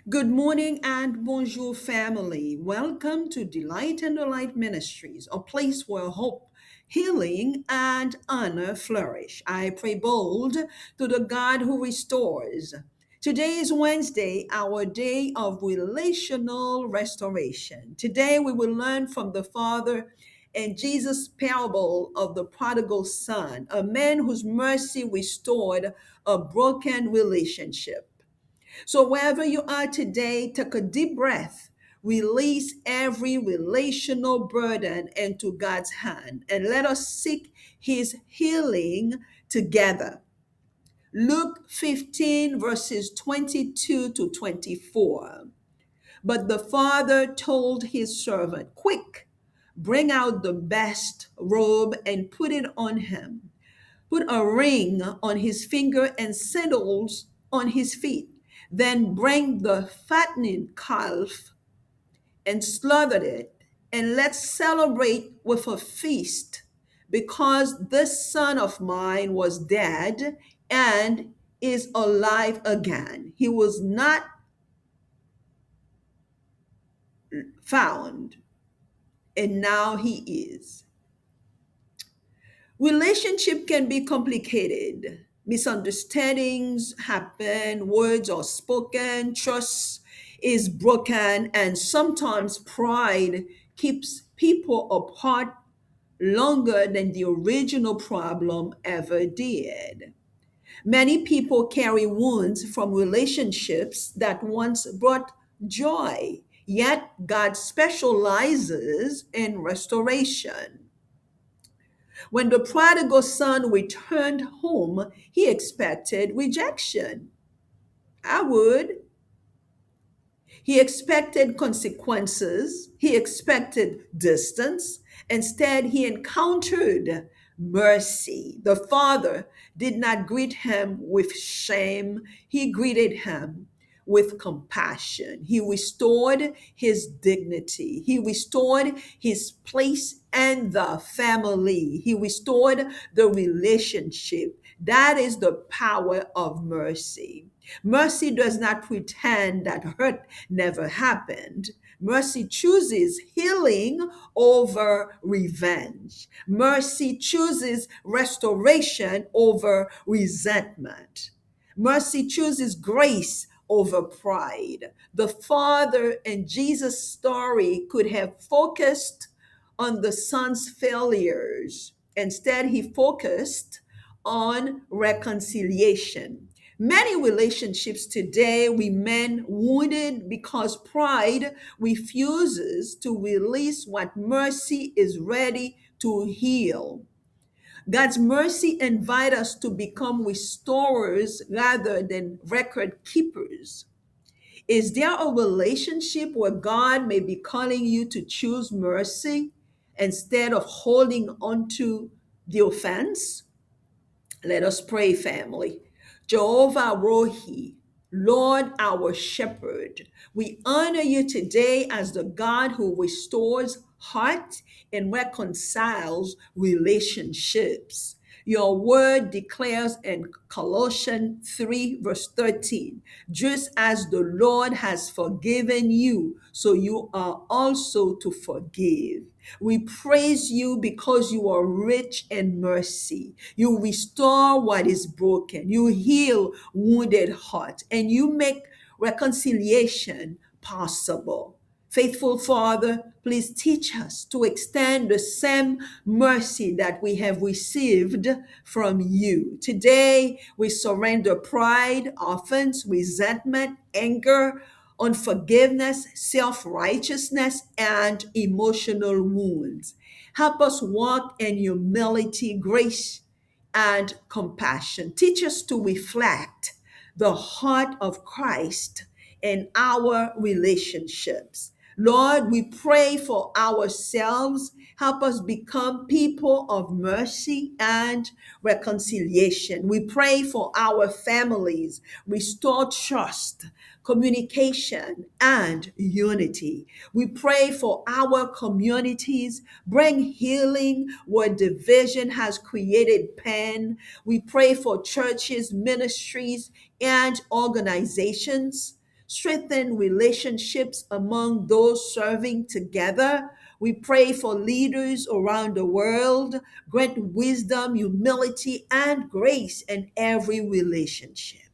Good morning and bonjour, family. Welcome to Delight and Delight Ministries, a place where hope, healing, and honor flourish. I pray bold to the God who restores. Today is Wednesday, our day of relational restoration. Today we will learn from the Father and Jesus' parable of the prodigal son, a man whose mercy restored a broken relationship. So, wherever you are today, take a deep breath, release every relational burden into God's hand, and let us seek His healing together. Luke 15, verses 22 to 24. But the father told his servant, "Quick, bring out the best robe and put it on him. Put a ring on his finger and sandals on his feet. Then bring the fattening calf and slaughter it, and let's celebrate with a feast, because this son of mine was dead and is alive again. He was not found, and now he is." Relationship can be complicated. Misunderstandings happen, words are spoken, trust is broken, and sometimes pride keeps people apart longer than the original problem ever did. Many people carry wounds from relationships that once brought joy, yet God specializes in restoration. When the prodigal son returned home, he expected rejection. I would. He expected consequences. He expected distance. Instead, he encountered mercy. The father did not greet him with shame, he greeted him with compassion. He restored his dignity, he restored his place in the family, he restored the relationship. That is the power of mercy. Mercy does not pretend that hurt never happened. Mercy chooses healing over revenge. Mercy chooses restoration over resentment. Mercy chooses grace over pride. The Father in Jesus' story could have focused on the son's failures. Instead, he focused on reconciliation. Many relationships today remain wounded because pride refuses to release what mercy is ready to heal. God's mercy invites us to become restorers rather than record keepers. Is there a relationship where God may be calling you to choose mercy instead of holding on to the offense? Let us pray, family. Jehovah Rohi, Lord our shepherd, we honor you today as the God who restores heart and reconciles relationships. Your word declares in Colossians 3, verse 13, just as the Lord has forgiven you, so you are also to forgive. We praise you because you are rich in mercy. You restore what is broken. You heal wounded hearts, and you make reconciliation possible. Faithful Father, please teach us to extend the same mercy that we have received from you. Today, we surrender pride, offense, resentment, anger, unforgiveness, self righteousness, and emotional wounds. Help us walk in humility, grace, and compassion. Teach us to reflect the heart of Christ in our relationships. Lord, we pray for ourselves. Help us become people of mercy and reconciliation. We pray for our families. Restore trust, communication, and unity. We pray for our communities. Bring healing where division has created pain. We pray for churches, ministries, and organizations Strengthen relationships among those serving together. We pray for leaders around the world. Grant wisdom, humility, and grace in every relationship.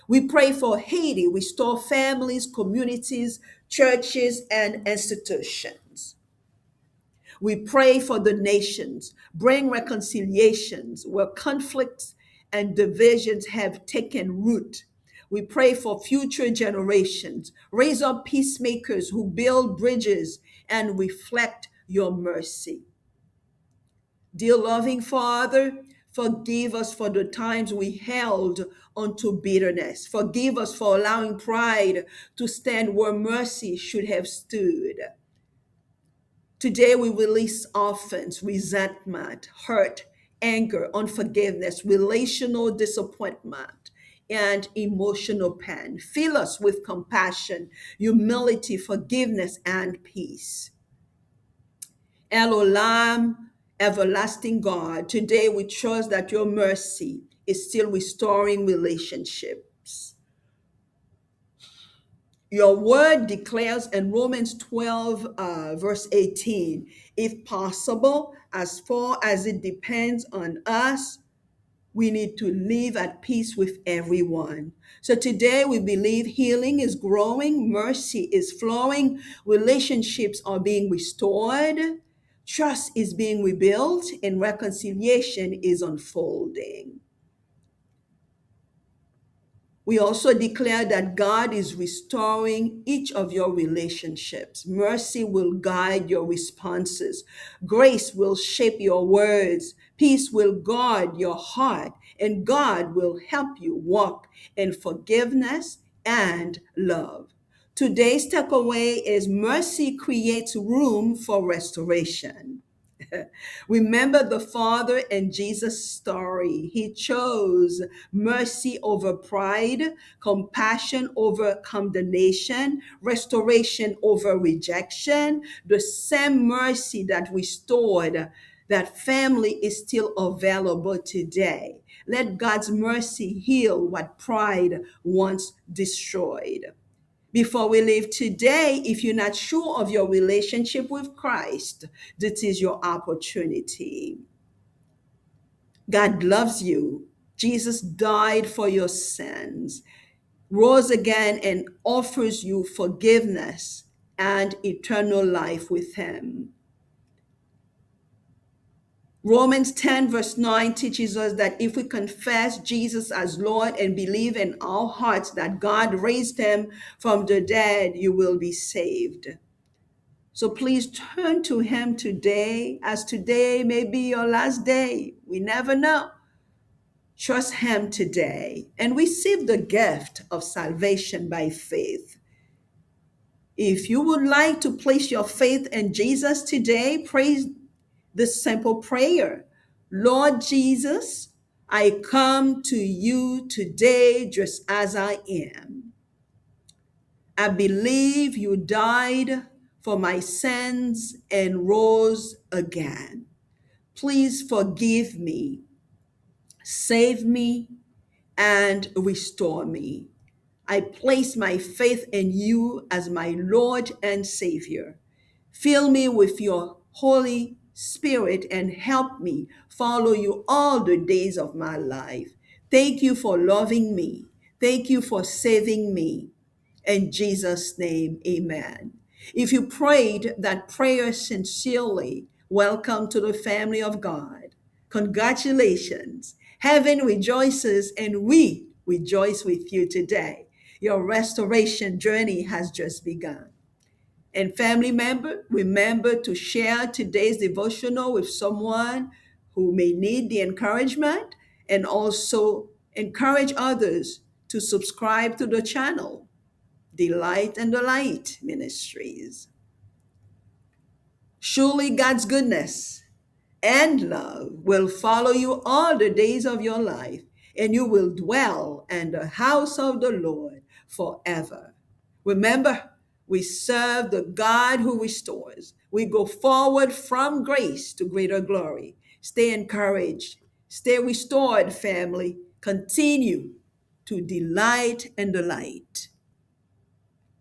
We pray for Haiti. Restore families, communities, churches, and institutions. We pray for the nations. Bring reconciliations where conflicts and divisions have taken root. We pray for future generations. Raise up peacemakers who build bridges and reflect your mercy. Dear loving Father, forgive us for the times we held onto bitterness. Forgive us for allowing pride to stand where mercy should have stood. Today we release offense, resentment, hurt, anger, unforgiveness, relational disappointment, and emotional pain. Fill us with compassion, humility, forgiveness, and peace. Elolam, everlasting God, today we trust that your mercy is still restoring relationships. Your word declares in Romans 12, verse 18, if possible, as far as it depends on us, we need to live at peace with everyone. So today we believe healing is growing, mercy is flowing, relationships are being restored, trust is being rebuilt, and reconciliation is unfolding. We also declare that God is restoring each of your relationships. Mercy will guide your responses. Grace will shape your words. Peace will guard your heart. And God will help you walk in forgiveness and love. Today's takeaway is mercy creates room for restoration. Remember the Father in Jesus' story. He chose mercy over pride, compassion over condemnation, restoration over rejection. The same mercy that restored that family is still available today. Let God's mercy heal what pride once destroyed. Before we leave today, if you're not sure of your relationship with Christ, this is your opportunity. God loves you. Jesus died for your sins, rose again, and offers you forgiveness and eternal life with Him. Romans 10, verse 9 teaches us that if we confess Jesus as Lord and believe in our hearts that God raised Him from the dead, you will be saved. So please turn to Him today, as today may be your last day. We never know. Trust Him today and receive the gift of salvation by faith. If you would like to place your faith in Jesus today, pray this simple prayer. Lord Jesus, I come to you today just as I am. I believe you died for my sins and rose again. Please forgive me, save me, and restore me. I place my faith in you as my Lord and Savior. Fill me with your Holy Spirit and help me follow you all the days of my life. Thank you for loving me. Thank you for saving me. In Jesus' name, amen. If you prayed that prayer sincerely, welcome to the family of God. Congratulations. Heaven rejoices and we rejoice with you today. Your restoration journey has just begun. And family member, remember to share today's devotional with someone who may need the encouragement, and also encourage others to subscribe to the channel, Delight and Delight Ministries. Surely God's goodness and love will follow you all the days of your life, and you will dwell in the house of the Lord forever. Remember, we serve the God who restores. We go forward from grace to greater glory. Stay encouraged. Stay restored, family. Continue to delight in the light.